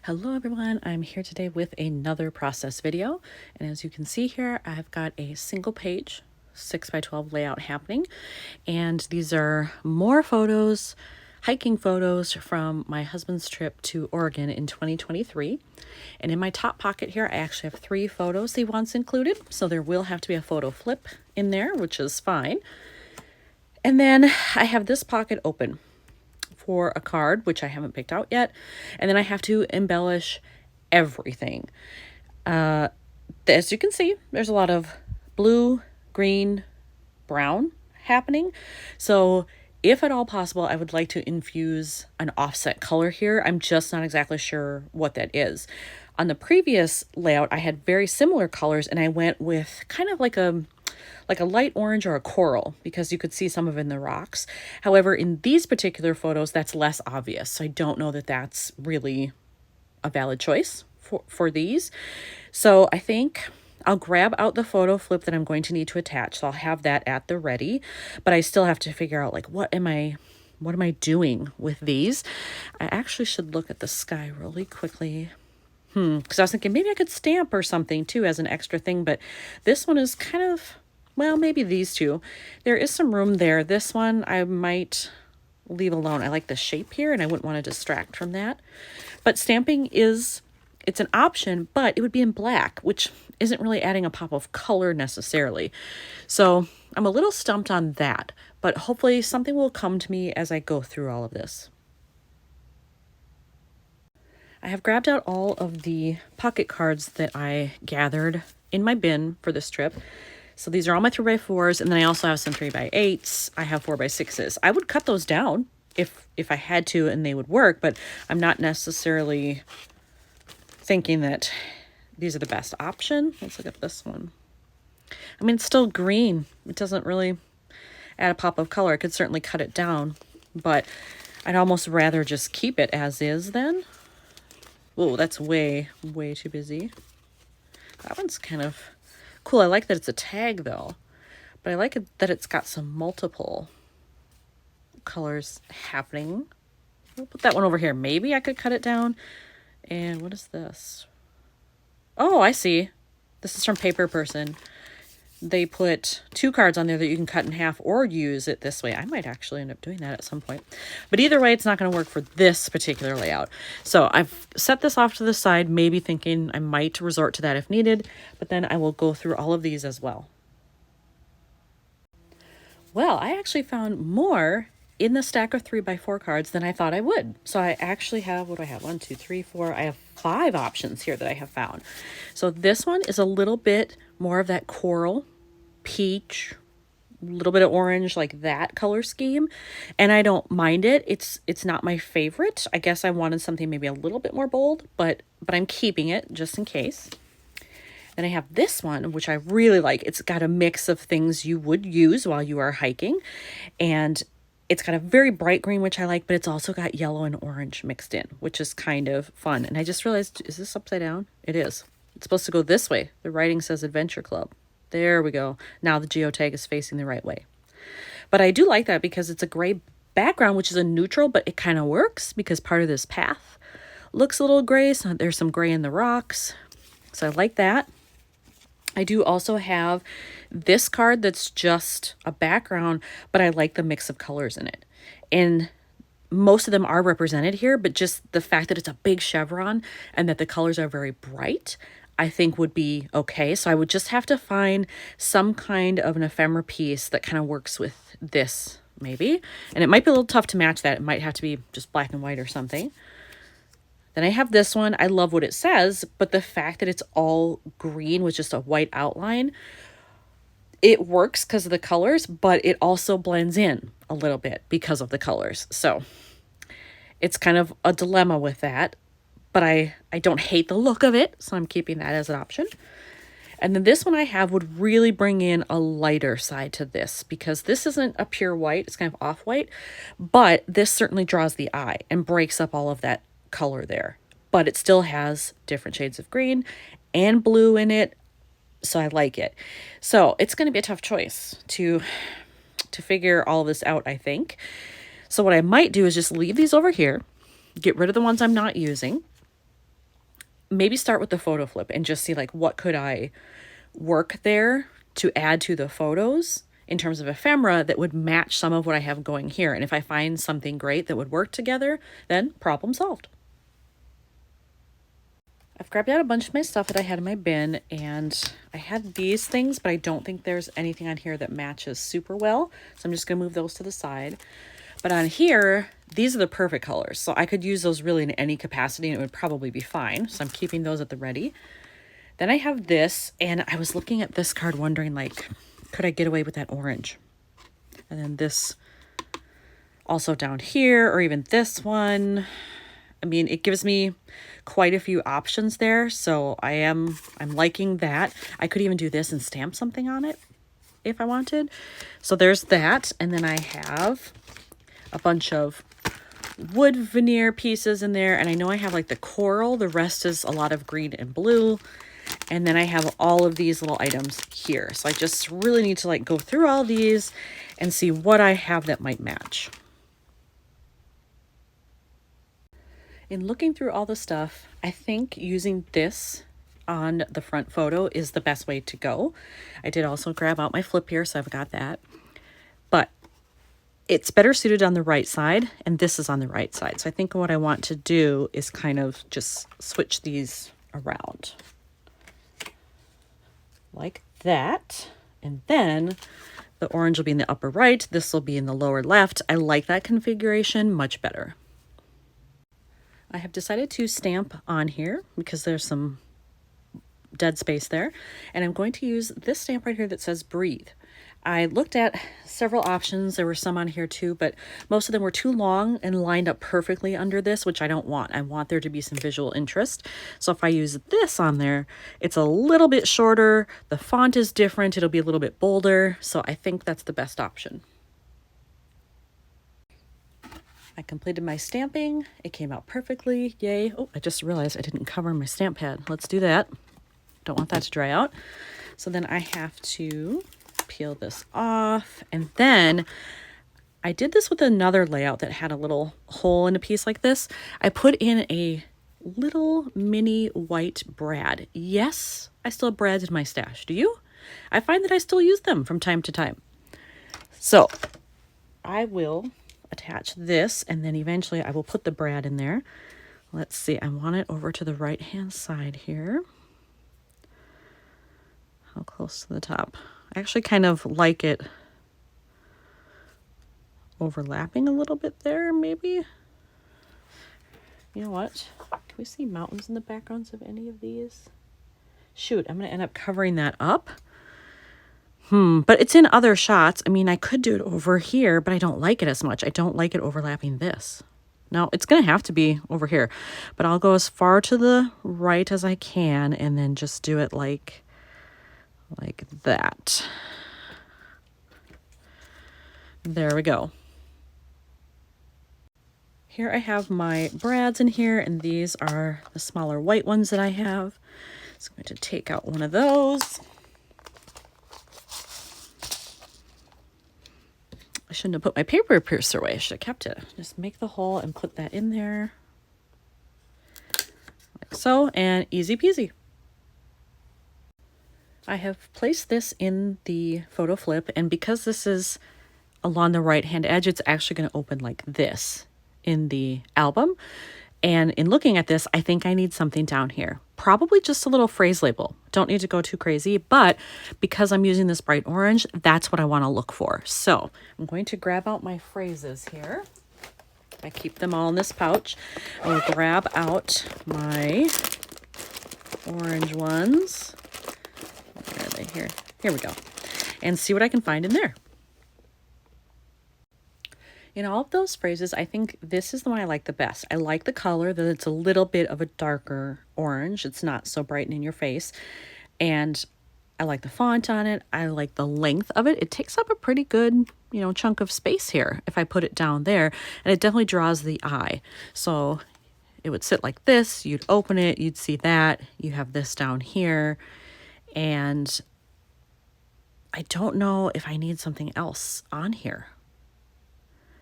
Hello everyone, I'm here today with another process video, and as you can see here I've got a single page 6x12 layout happening, and these are more photos, hiking photos from my husband's trip to Oregon in 2023. And in my top pocket here I actually have 3 photos he wants included, so there will have to be a photo flip in there, which is fine. And then I have this pocket open for a card, which I haven't picked out yet. And then I have to embellish everything. As you can see, there's a lot of blue, green, brown happening. So if at all possible, I would like to infuse an offset color here. I'm just not exactly sure what that is. On the previous layout, I had very similar colors, and I went with kind of like a light orange or a coral, because you could see some of it in the rocks. However, in these particular photos, that's less obvious. So I don't know that that's really a valid choice for these. So I think I'll grab out the photo flip that I'm going to need to attach. So I'll have that at the ready, but I still have to figure out like, what am I doing with these? I actually should look at the sky really quickly. Because I was thinking maybe I could stamp or something too as an extra thing, but this one is kind of, well, maybe these two. There is some room there. This one I might leave alone. I like the shape here and I wouldn't want to distract from that. But stamping it's an option, but it would be in black, which isn't really adding a pop of color necessarily. So I'm a little stumped on that, but hopefully something will come to me as I go through all of this. I have grabbed out all of the pocket cards that I gathered in my bin for this trip. So these are all my 3x4s, and then I also have some 3x8s. I have 4x6s. I would cut those down if I had to and they would work, but I'm not necessarily thinking that these are the best option. Let's look at this one. I mean, it's still green. It doesn't really add a pop of color. I could certainly cut it down, but I'd almost rather just keep it as is then. Oh, that's way too busy. That one's kind of cool. I like that it's a tag though, but I like it that it's got some multiple colors happening. We'll put that one over here. Maybe I could cut it down. And what is this? Oh, I see. This is from Paper Person. They put 2 cards on there that you can cut in half or use it this way. I might actually end up doing that at some point. But either way, it's not going to work for this particular layout. So I've set this off to the side, maybe thinking I might resort to that if needed, but then I will go through all of these as well. Well, I actually found more in the stack of 3x4 cards than I thought I would. So I actually have, what do I have? 1, 2, 3, 4. I have 5 options here that I have found. So this one is a little bit more of that coral, peach, a little bit of orange, like that color scheme. And I don't mind it. It's not my favorite. I guess I wanted something maybe a little bit more bold, but I'm keeping it just in case. Then I have this one, which I really like. It's got a mix of things you would use while you are hiking. And it's got a very bright green, which I like, but it's also got yellow and orange mixed in, which is kind of fun. And I just realized, is this upside down? It is. It's supposed to go this way. The writing says Adventure Club. There we go. Now the geotag is facing the right way. But I do like that because it's a gray background, which is a neutral, but it kind of works because part of this path looks a little gray. So there's some gray in the rocks. So I like that. I do also have this card that's just a background, but I like the mix of colors in it. And most of them are represented here, but just the fact that it's a big chevron and that the colors are very bright, I think would be okay. So I would just have to find some kind of an ephemera piece that kind of works with this maybe. And it might be a little tough to match that. It might have to be just black and white or something. Then I have this one. I love what it says, but the fact that it's all green with just a white outline, it works because of the colors, but it also blends in a little bit because of the colors. So it's kind of a dilemma with that, but I don't hate the look of it, so I'm keeping that as an option. And then this one I have would really bring in a lighter side to this because this isn't a pure white. It's kind of off-white, but this certainly draws the eye and breaks up all of that color there, but it still has different shades of green and blue in it, so I like it. So it's going to be a tough choice to figure all of this out, I think. So what I might do is just leave these over here, get rid of the ones I'm not using, maybe start with the photo flip and just see like what could I work there to add to the photos in terms of ephemera that would match some of what I have going here. And if I find something great that would work together, then problem solved. I've grabbed out a bunch of my stuff that I had in my bin, and I had these things, but I don't think there's anything on here that matches super well. So I'm just gonna move those to the side. But on here, these are the perfect colors. So I could use those really in any capacity and it would probably be fine. So I'm keeping those at the ready. Then I have this, and I was looking at this card wondering like, could I get away with that orange? And then this also down here, or even this one. I mean, it gives me quite a few options there, so I'm liking that. I could even do this and stamp something on it if I wanted. So there's that, and then I have a bunch of wood veneer pieces in there, and I know I have like the coral, the rest is a lot of green and blue, and then I have all of these little items here. So I just really need to like go through all these and see what I have that might match. In looking through all the stuff, I think using this on the front photo is the best way to go. I did also grab out my flip here, so I've got that. But it's better suited on the right side, and this is on the right side. So I think what I want to do is kind of just switch these around. Like that. And then the orange will be in the upper right. This will be in the lower left. I like that configuration much better. I have decided to stamp on here because there's some dead space there. And I'm going to use this stamp right here that says breathe. I looked at several options. There were some on here too, but most of them were too long and lined up perfectly under this, which I don't want. I want there to be some visual interest. So if I use this on there, it's a little bit shorter. The font is different. It'll be a little bit bolder. So I think that's the best option. I completed my stamping. It came out perfectly. Yay. Oh, I just realized I didn't cover my stamp pad. Let's do that. Don't want that to dry out. So then I have to peel this off. And then I did this with another layout that had a little hole in a piece like this. I put in a little mini white brad. Yes, I still have brads in my stash. Do you? I find that I still use them from time to time. So I will attach this, and then eventually I will put the brad in there. Let's see, I want it over to the right hand side here. How close to the top? I actually kind of like it overlapping a little bit there, maybe. You know what? Can we see mountains in the backgrounds of any of these? Shoot, I'm going to end up covering that up. But it's in other shots. I mean, I could do it over here, but I don't like it as much. I don't like it overlapping this. No, it's going to have to be over here. But I'll go as far to the right as I can and then just do it like that. There we go. Here I have my brads in here, and these are the smaller white ones that I have. So I'm going to take out one of those. I shouldn't have put my paper piercer away. I should have kept it. Just make the hole and put that in there. Like so, and easy peasy. I have placed this in the photo flip, and because this is along the right hand edge, it's actually going to open like this in the album. And in looking at this, I think I need something down here. Probably just a little phrase label. Don't need to go too crazy, but because I'm using this bright orange, that's what I want to look for. So I'm going to grab out my phrases here. I keep them all in this pouch. I will grab out my orange ones. Where are they? Here. Here we go. And see what I can find in there. In all of those phrases, I think this is the one I like the best. I like the color, that it's a little bit of a darker orange. It's not so bright and in your face. And I like the font on it. I like the length of it. It takes up a pretty good, chunk of space here if I put it down there. And it definitely draws the eye. So it would sit like this. You'd open it. You'd see that. You have this down here. And I don't know if I need something else on here.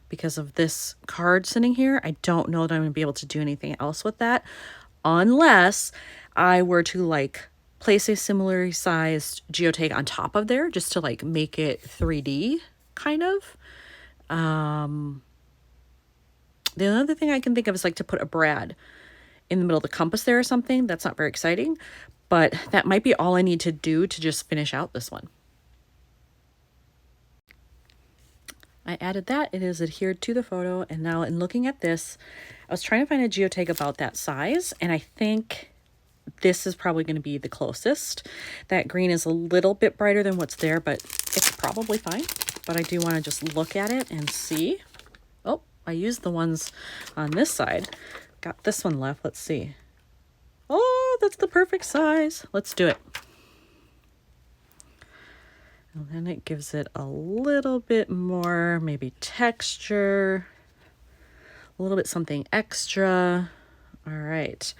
Because of this card sitting here, I don't know that I'm going to be able to do anything else with that unless I were to like place a similarly sized geotag on top of there just to like make it 3D kind of. The other thing I can think of is like to put a brad in the middle of the compass there or something. That's not very exciting, but that might be all I need to do to just finish out this one. I added that, it is adhered to the photo, and now in looking at this, I was trying to find a geotag about that size, and I think this is probably going to be the closest. That green is a little bit brighter than what's there, but it's probably fine. But I do want to just look at it and see. Oh, I used the ones on this side. Got this one left. Let's see. Oh, that's the perfect size. Let's do it. And then it gives it a little bit more, maybe texture, a little bit something extra. All right.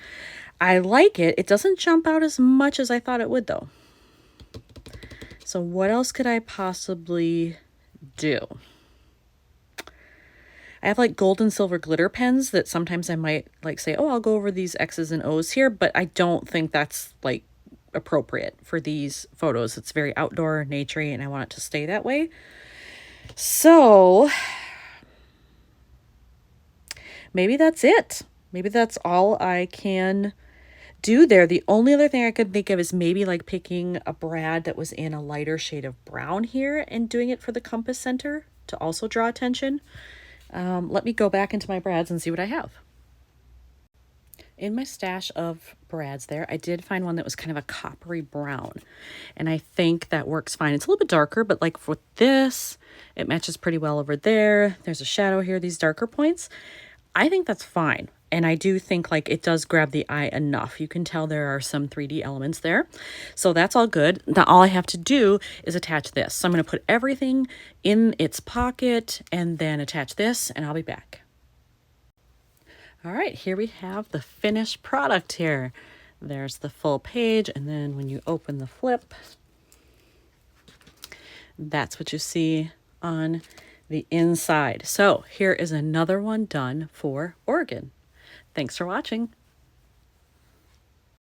I like it. It doesn't jump out as much as I thought it would, though. So what else could I possibly do? I have like gold and silver glitter pens that sometimes I might like say, oh, I'll go over these X's and O's here, but I don't think that's like appropriate for these photos. It's very outdoor, naturey, and I want it to stay that way. So maybe that's it. Maybe that's all I can do there. The only other thing I could think of is maybe like picking a brad that was in a lighter shade of brown here and doing it for the compass center to also draw attention. Let me go back into my brads and see what I have. In my stash of brads there, I did find one that was kind of a coppery brown, and I think that works fine. It's a little bit darker, but like for this, it matches pretty well over there. There's a shadow here, these darker points. I think that's fine. And I do think like it does grab the eye enough. You can tell there are some 3D elements there. So that's all good. Now all I have to do is attach this. So I'm going to put everything in its pocket and then attach this, and I'll be back. All right, here we have the finished product here. There's the full page, and then when you open the flip, that's what you see on the inside. So here is another one done for Oregon. Thanks for watching.